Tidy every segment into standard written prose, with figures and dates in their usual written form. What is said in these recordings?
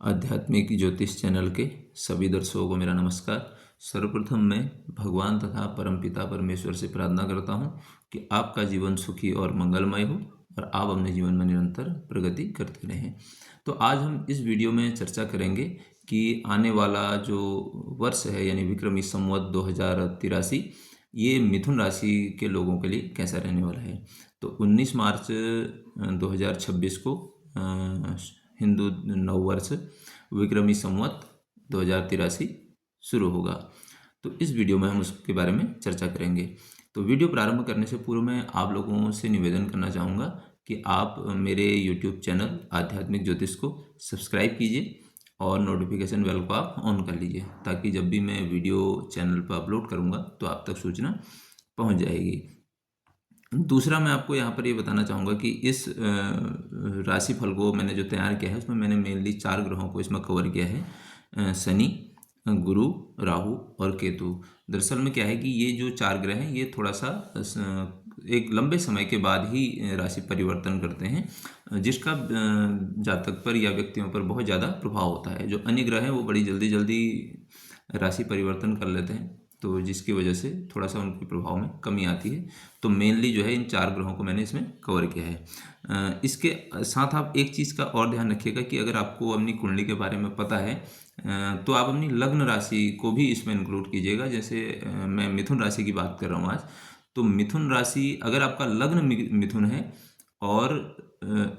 आध्यात्मिक ज्योतिष चैनल के सभी दर्शकों को मेरा नमस्कार। सर्वप्रथम मैं भगवान तथा परमपिता परमेश्वर से प्रार्थना करता हूँ कि आपका जीवन सुखी और मंगलमय हो और आप अपने जीवन में निरंतर प्रगति करते रहें। तो आज हम इस वीडियो में चर्चा करेंगे कि आने वाला जो वर्ष है यानी विक्रमी संवत 2083 ये मिथुन राशि के लोगों के लिए कैसा रहने वाला है। तो 19 मार्च 2026 को हिंदू नववर्ष विक्रमी संवत 2083 शुरू होगा। तो इस वीडियो में हम उसके बारे में चर्चा करेंगे। तो वीडियो प्रारंभ करने से पूर्व मैं आप लोगों से निवेदन करना चाहूँगा कि आप मेरे YouTube चैनल आध्यात्मिक ज्योतिष को सब्सक्राइब कीजिए और नोटिफिकेशन बेल को आप ऑन कर लीजिए, ताकि जब भी मैं वीडियो चैनल पर अपलोड करूँगा तो आप तक सूचना पहुँच जाएगी। दूसरा मैं आपको यहाँ पर ये बताना चाहूँगा कि इस राशिफल को मैंने जो तैयार किया है उसमें मैंने मेनली 4 ग्रहों को इसमें कवर किया है, शनि, गुरु, राहु और केतु। दरअसल में क्या है कि ये जो 4 ग्रह हैं ये थोड़ा सा एक लंबे समय के बाद ही राशि परिवर्तन करते हैं, जिसका जातक पर या व्यक्तियों पर बहुत ज़्यादा प्रभाव होता है। जो अन्य ग्रह हैं वो बड़ी जल्दी राशि परिवर्तन कर लेते हैं, तो जिसकी वजह से थोड़ा सा उनके प्रभाव में कमी आती है। तो मेनली जो है इन 4 ग्रहों को मैंने इसमें कवर किया है। इसके साथ आप एक चीज़ का और ध्यान रखिएगा कि अगर आपको अपनी कुंडली के बारे में पता है तो आप अपनी लग्न राशि को भी इसमें इंक्लूड कीजिएगा। जैसे मैं मिथुन राशि की बात कर रहा हूँ आज, तो मिथुन राशि अगर आपका लग्न मिथुन है और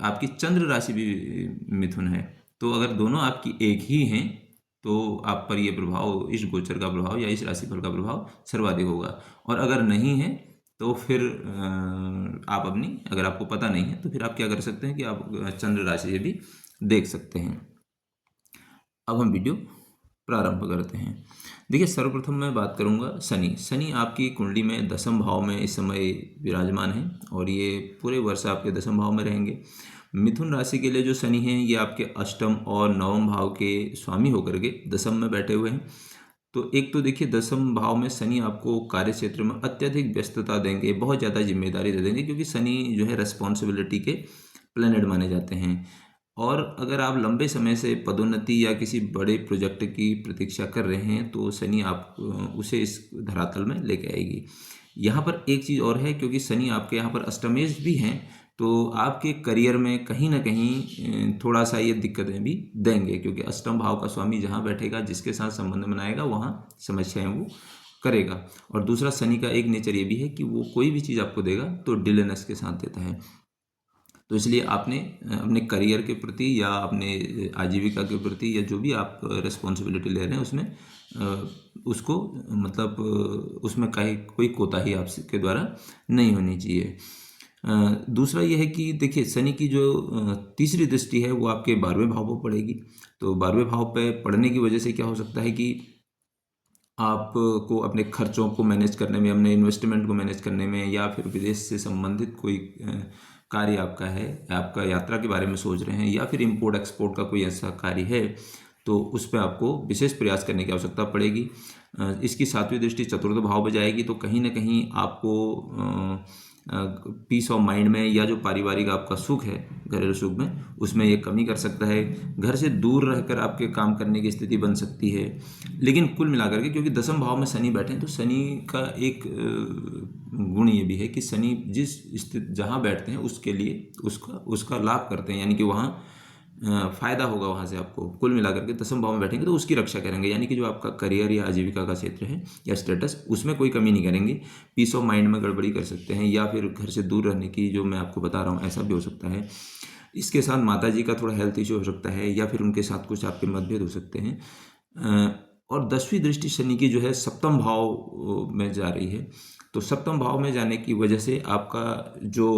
आपकी चंद्र राशि भी मिथुन है, तो अगर दोनों आपकी एक ही हैं तो आप पर ये प्रभाव, इस गोचर का प्रभाव या इस राशिफल का प्रभाव सर्वाधिक होगा। और अगर नहीं है तो फिर आप अपनी, अगर आपको पता नहीं है तो फिर आप क्या कर सकते हैं कि आप चंद्र राशि से भी देख सकते हैं। अब हम वीडियो प्रारंभ करते हैं। देखिए, सर्वप्रथम मैं बात करूंगा शनि आपकी कुंडली में 10वें भाव में इस समय विराजमान है और ये पूरे वर्ष आपके 10वें भाव में रहेंगे। मिथुन राशि के लिए जो शनि हैं ये आपके 8वें और 9वें भाव के स्वामी होकर के 10वें में बैठे हुए हैं। तो एक तो देखिए 10वें भाव में शनि आपको कार्य क्षेत्र में अत्यधिक व्यस्तता देंगे, बहुत ज़्यादा जिम्मेदारी दे देंगे, क्योंकि शनि जो है रेस्पॉन्सिबिलिटी के प्लैनेट माने जाते हैं। और अगर आप लंबे समय से पदोन्नति या किसी बड़े प्रोजेक्ट की प्रतीक्षा कर रहे हैं तो शनि आप उसे इस धरातल में लेके आएगी। यहाँ पर एक चीज़ और है, क्योंकि शनि आपके यहाँ पर अष्टमेश भी हैं, तो आपके करियर में कहीं ना कहीं थोड़ा सा ये दिक्कतें भी देंगे, क्योंकि अष्टम भाव का स्वामी जहाँ बैठेगा, जिसके साथ संबंध बनाएगा, वहाँ समस्याएं वो करेगा। और दूसरा शनि का एक नेचर ये भी है कि वो कोई भी चीज़ आपको देगा तो डिलेनेस के साथ देता है। तो इसलिए आपने अपने करियर के प्रति या अपने आजीविका के प्रति या जो भी आप रिस्पॉन्सिबिलिटी ले रहे हैं उसमें उसको मतलब उसमें कोई कोताही आपके द्वारा नहीं होनी चाहिए। दूसरा यह है कि देखिए शनि की जो तीसरी दृष्टि है वो आपके 12वें भाव पर पड़ेगी। तो 12वें भाव पर पड़ने की वजह से क्या हो सकता है कि आपको अपने खर्चों को मैनेज करने में, अपने इन्वेस्टमेंट को मैनेज करने में, या फिर विदेश से संबंधित कोई कार्य आपका है, आपका यात्रा के बारे में सोच रहे हैं, या फिर इंपोर्ट एक्सपोर्ट का कोई ऐसा कार्य है, तो उस पर आपको विशेष प्रयास करने की आवश्यकता पड़ेगी। इसकी 7वीं दृष्टि चतुर्थ भाव में जाएगी, तो कहीं ना कहीं आपको पीस ऑफ माइंड में या जो पारिवारिक आपका सुख है, घरेलू सुख में, उसमें ये कमी कर सकता है। घर से दूर रहकर आपके काम करने की स्थिति बन सकती है। लेकिन कुल मिलाकर के, क्योंकि 10वें भाव में शनि बैठे हैं, तो शनि का एक गुण ये भी है कि शनि जिस स्थिति जहाँ बैठते हैं उसके लिए उसका लाभ करते हैं, यानी कि वहाँ फायदा होगा वहाँ से आपको। कुल मिलाकर के 10वें भाव में बैठेंगे तो उसकी रक्षा करेंगे, यानी कि जो आपका करियर या आजीविका का क्षेत्र है या स्टेटस, उसमें कोई कमी नहीं करेंगे। पीस ऑफ माइंड में गड़बड़ी कर सकते हैं, या फिर घर से दूर रहने की जो मैं आपको बता रहा हूँ ऐसा भी हो सकता है। इसके साथ माता जी का थोड़ा हेल्थ इश्यू हो सकता है, या फिर उनके साथ कुछ आपके मतभेद हो सकते हैं। और 10वीं दृष्टि शनि की जो है 7वें भाव में जा रही है, तो 7वें भाव में जाने की वजह से आपका जो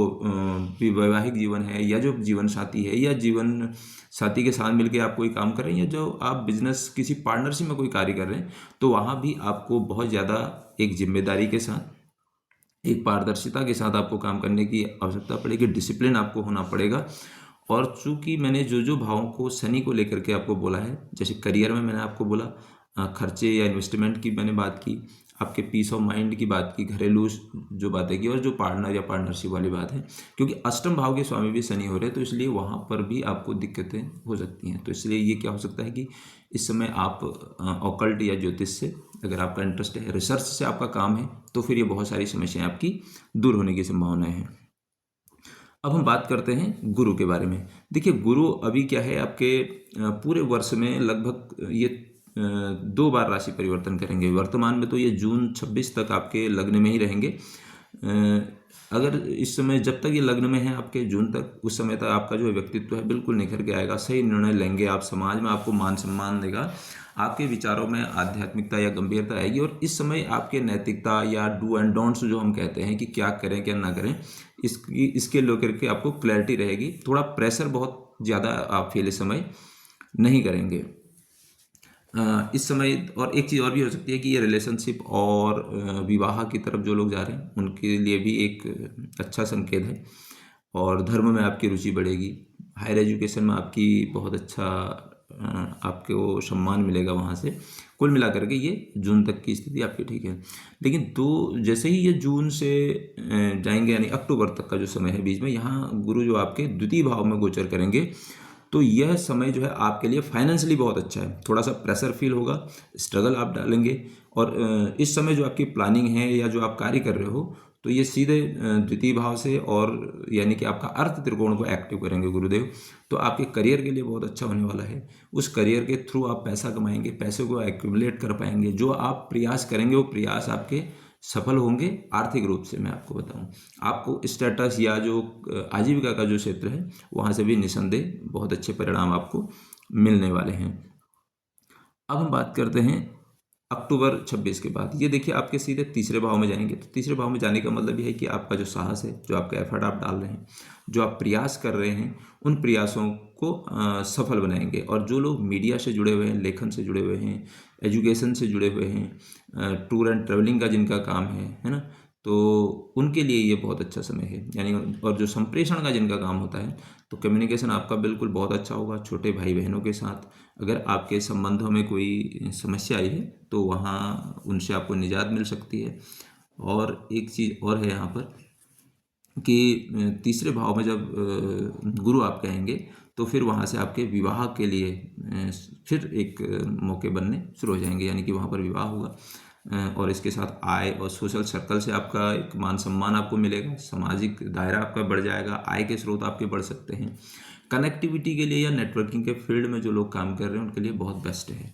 वैवाहिक जीवन है, या जो जीवन साथी है, या जीवन साथी के साथ मिलकर आप कोई काम कर रहे हैं, या जो आप बिजनेस किसी पार्टनरशिप में कोई कार्य कर रहे हैं, तो वहाँ भी आपको बहुत ज़्यादा एक जिम्मेदारी के साथ, एक पारदर्शिता के साथ आपको काम करने की आवश्यकता पड़ेगी। डिसिप्लिन आपको होना पड़ेगा। और चूंकि मैंने जो भावों को शनि को लेकर के आपको बोला है, जैसे करियर में मैंने आपको बोला खर्चे या इन्वेस्टमेंट की मैंने बात की, आपके पीस ऑफ माइंड की बात की, घरेलू जो बातें की, और जो पार्टनर या पार्टनरशिप वाली बात है, क्योंकि अष्टम भाव के स्वामी भी शनि हो रहे हैं, तो इसलिए वहाँ पर भी आपको दिक्कतें हो सकती हैं। तो इसलिए ये क्या हो सकता है कि इस समय आप ऑकल्ट या ज्योतिष से अगर आपका इंटरेस्ट है, रिसर्च से आपका काम है, तो फिर ये बहुत सारी समस्याएं आपकी दूर होने की संभावना है। अब हम बात करते हैं गुरु के बारे में। देखिए, गुरु अभी क्या है, आपके पूरे वर्ष में लगभग ये 2 बार राशि परिवर्तन करेंगे। वर्तमान में तो ये जून 26 तक आपके लग्न में ही रहेंगे। अगर इस समय जब तक ये लग्न में है आपके जून तक, उस समय तक आपका जो व्यक्तित्व है बिल्कुल निखर के आएगा, सही निर्णय लेंगे आप, समाज में आपको मान सम्मान देगा, आपके विचारों में आध्यात्मिकता या गंभीरता आएगी, और इस समय आपके नैतिकता या डू एंड डोंट्स जो हम कहते हैं कि क्या करें क्या ना करें, इसके लेकर के आपको क्लैरिटी रहेगी। थोड़ा प्रेशर बहुत ज़्यादा आप फील इस समय नहीं करेंगे इस समय। और एक चीज़ और भी हो सकती है कि ये रिलेशनशिप और विवाह की तरफ जो लोग जा रहे हैं उनके लिए भी एक अच्छा संकेत है। और धर्म में आपकी रुचि बढ़ेगी, हायर एजुकेशन में आपकी बहुत अच्छा आपको सम्मान मिलेगा वहाँ से। कुल मिलाकर के ये जून तक की स्थिति आपकी ठीक है। लेकिन जैसे ही ये जून से जाएंगे, यानी अक्टूबर तक का जो समय है बीच में, यहाँ गुरु जो आपके द्वितीय भाव में गोचर करेंगे, तो यह समय जो है आपके लिए फाइनेंशियली बहुत अच्छा है। थोड़ा सा प्रेशर फील होगा, स्ट्रगल आप डालेंगे, और इस समय जो आपकी प्लानिंग है या जो आप कार्य कर रहे हो, तो ये सीधे द्वितीय भाव से, और यानी कि आपका अर्थ त्रिकोण को एक्टिव करेंगे गुरुदेव। तो आपके करियर के लिए बहुत अच्छा होने वाला है। उस करियर के थ्रू आप पैसा कमाएंगे, पैसे को एक्यूमुलेट कर पाएंगे। जो आप प्रयास करेंगे वो प्रयास आपके सफल होंगे आर्थिक रूप से। मैं आपको बताऊं, आपको स्टेटस या जो आजीविका का जो क्षेत्र है वहाँ से भी निसंदेह बहुत अच्छे परिणाम आपको मिलने वाले हैं। अब हम बात करते हैं अक्टूबर 26 के बाद। ये देखिए, आपके सीधे तीसरे भाव में जाएंगे। तो तीसरे भाव में जाने का मतलब ये है कि आपका जो साहस है, जो आपका एफर्ट आप डाल रहे हैं, जो आप प्रयास कर रहे हैं, उन प्रयासों को सफल बनाएंगे। और जो लोग मीडिया से जुड़े हुए हैं, लेखन से जुड़े हुए हैं, एजुकेशन से जुड़े हुए हैं, टूर एंड ट्रेवलिंग का जिनका काम है ना, तो उनके लिए ये बहुत अच्छा समय है। यानी, और जो संप्रेषण का जिनका काम होता है, तो कम्युनिकेशन आपका बिल्कुल बहुत अच्छा होगा। छोटे भाई बहनों के साथ अगर आपके संबंधों में कोई समस्या आई है, तो वहाँ उनसे आपको निजात मिल सकती है। और एक चीज़ और है यहाँ पर कि तीसरे भाव में जब गुरु आप कहेंगे, तो फिर वहाँ से आपके विवाह के लिए फिर एक मौके बनने शुरू हो जाएंगे। यानी कि वहाँ पर विवाह होगा, और इसके साथ आय और सोशल सर्कल से आपका एक मान सम्मान आपको मिलेगा, सामाजिक दायरा आपका बढ़ जाएगा, आय के स्रोत आपके बढ़ सकते हैं। कनेक्टिविटी के लिए या नेटवर्किंग के फील्ड में जो लोग काम कर रहे हैं उनके लिए बहुत बेस्ट है।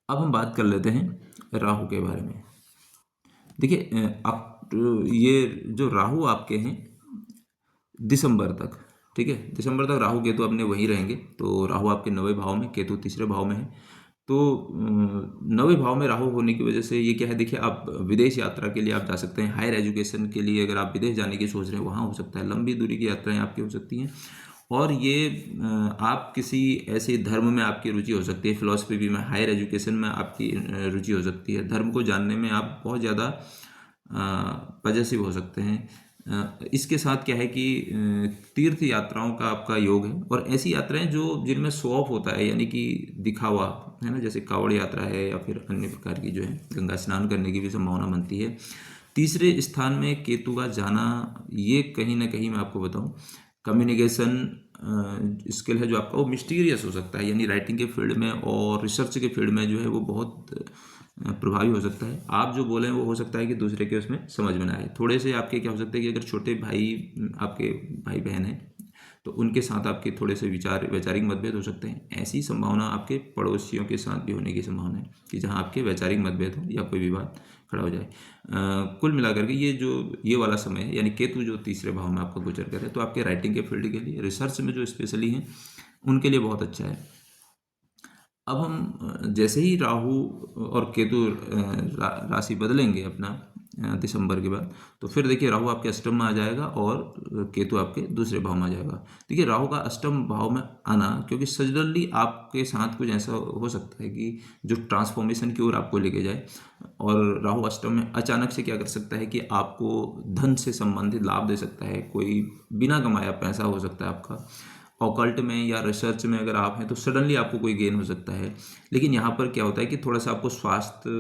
अब हम बात कर लेते हैं राहु के बारे में। देखिए, ये जो राहु आपके हैं दिसंबर तक, ठीक है, दिसंबर तक राहु केतु अपने वहीं रहेंगे। तो राहु आपके 9वें भाव में, केतु तीसरे भाव में है। तो 9वें भाव में राहु होने की वजह से ये क्या है, देखिए, आप विदेश यात्रा के लिए आप जा सकते हैं। हायर एजुकेशन के लिए अगर आप विदेश जाने की सोच रहे हैं, वहाँ हो सकता है। लंबी दूरी की यात्राएं आपकी हो सकती हैं। और ये आप किसी ऐसे धर्म में आपकी रुचि हो सकती है, फिलॉसफी भी में, हायर एजुकेशन में आपकी रुचि हो सकती है। धर्म को जानने में आप बहुत ज़्यादा पजेसिव हो सकते हैं। इसके साथ क्या है कि तीर्थ यात्राओं का आपका योग है, और ऐसी यात्राएं जो जिनमें शो ऑफ होता है, यानी कि दिखावा है ना, जैसे कांवड़ यात्रा है या फिर अन्य प्रकार की जो है, गंगा स्नान करने की भी संभावना बनती है। तीसरे स्थान में केतु का जाना, ये कहीं ना कहीं मैं आपको बताऊं, कम्युनिकेशन स्किल है जो आपका, वो मिस्टीरियस हो सकता है। यानी राइटिंग के फील्ड में और रिसर्च के फील्ड में जो है वो बहुत प्रभावी हो सकता है। आप जो बोले वो हो सकता है कि दूसरे के उसमें समझ में ना आए। थोड़े से आपके क्या हो सकता है कि अगर छोटे भाई, आपके भाई बहन हैं, तो उनके साथ आपके थोड़े से वैचारिक मतभेद हो सकते हैं। ऐसी संभावना आपके पड़ोसियों के साथ भी होने की संभावना है कि जहां आपके वैचारिक मतभेद हो या कोई विवाद खड़ा हो जाए। कुल मिलाकर के ये वाला समय है, यानी केतु जो तीसरे भाव में आपका गोचर करे, तो आपके राइटिंग के फील्ड के लिए, रिसर्च में जो स्पेशली हैं, उनके लिए बहुत अच्छा है। अब हम जैसे ही राहु और केतु राशि बदलेंगे अपना दिसंबर के बाद, तो फिर देखिए राहु आपके अष्टम में आ जाएगा और केतु आपके दूसरे भाव में आ जाएगा। देखिए, राहु का अष्टम भाव में आना, क्योंकि सडनली आपके साथ कुछ ऐसा हो सकता है कि जो ट्रांसफॉर्मेशन की ओर आपको लेके जाए। और राहु अष्टम में अचानक से क्या कर सकता है कि आपको धन से संबंधित लाभ दे सकता है। कोई बिना कमाया पैसा हो सकता है आपका। ऑकल्ट में या रिसर्च में अगर आप हैं तो सडनली आपको कोई गेन हो सकता है। लेकिन यहाँ पर क्या होता है कि थोड़ा सा आपको स्वास्थ्य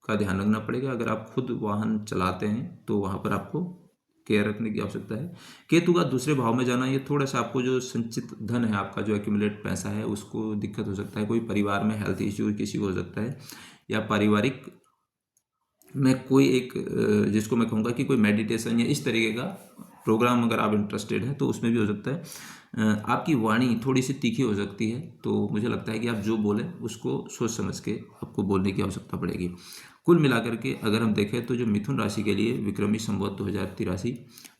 का ध्यान रखना पड़ेगा। अगर आप खुद वाहन चलाते हैं तो वहाँ पर आपको केयर रखने की आवश्यकता है। केतु का दूसरे भाव में जाना, ये थोड़ा सा आपको जो संचित धन है, आपका जो एक्यूमुलेट पैसा है, उसको दिक्कत हो सकता है। कोई परिवार में हेल्थ इश्यू किसी को हो सकता है, या पारिवारिक में कोई एक जिसको मैं कहूँगा कि कोई मेडिटेशन या इस तरीके का प्रोग्राम अगर आप इंटरेस्टेड हैं तो उसमें भी हो सकता है। आपकी वाणी थोड़ी सी तीखी हो सकती है, तो मुझे लगता है कि आप जो बोलें उसको सोच समझ के आपको बोलने की आवश्यकता पड़ेगी। कुल मिलाकर के अगर हम देखें तो जो मिथुन राशि के लिए विक्रमी संवत 2083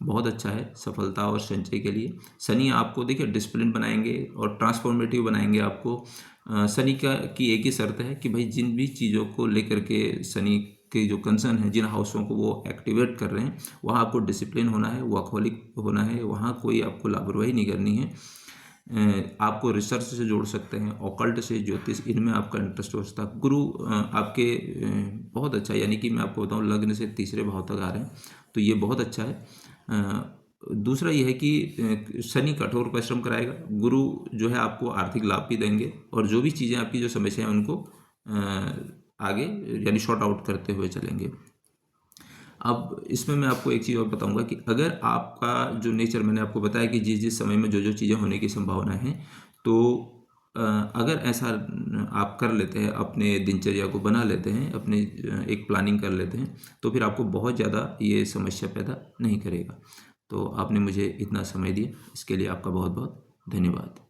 बहुत अच्छा है सफलता और संचय के लिए। शनि आपको देखिए डिसिप्लिन बनाएंगे और ट्रांसफॉर्मेटिव बनाएंगे आपको। शनि की एक ही शर्त है कि भाई जिन भी चीज़ों को लेकर के शनि के जो कंसर्न है, जिन हाउसों को वो एक्टिवेट कर रहे हैं, वहाँ आपको डिसिप्लिन होना है, वर्कहोलिक होना है, वहाँ कोई आपको लापरवाही नहीं करनी है। आपको रिसर्च से जोड़ सकते हैं, ऑकल्ट से, ज्योतिष, इनमें आपका इंटरेस्ट हो सकता है। गुरु आपके बहुत अच्छा, यानी कि मैं आपको बताऊं लग्न से तीसरे भाव तक आ रहे हैं, तो ये बहुत अच्छा है। दूसरा ये है कि शनि कठोर परिश्रम कराएगा, गुरु जो है आपको आर्थिक लाभ भी देंगे, और जो भी चीज़ें आपकी जो समस्या है उनको आगे यानी शॉर्ट आउट करते हुए चलेंगे। अब इसमें मैं आपको एक चीज़ और बताऊंगा कि अगर आपका जो नेचर, मैंने आपको बताया कि जिस जिस समय में जो जो चीज़ें होने की संभावना है, तो अगर ऐसा आप कर लेते हैं, अपने दिनचर्या को बना लेते हैं, अपने एक प्लानिंग कर लेते हैं, तो फिर आपको बहुत ज़्यादा ये समस्या पैदा नहीं करेगा। तो आपने मुझे इतना समय दिया, इसके लिए आपका बहुत बहुत धन्यवाद।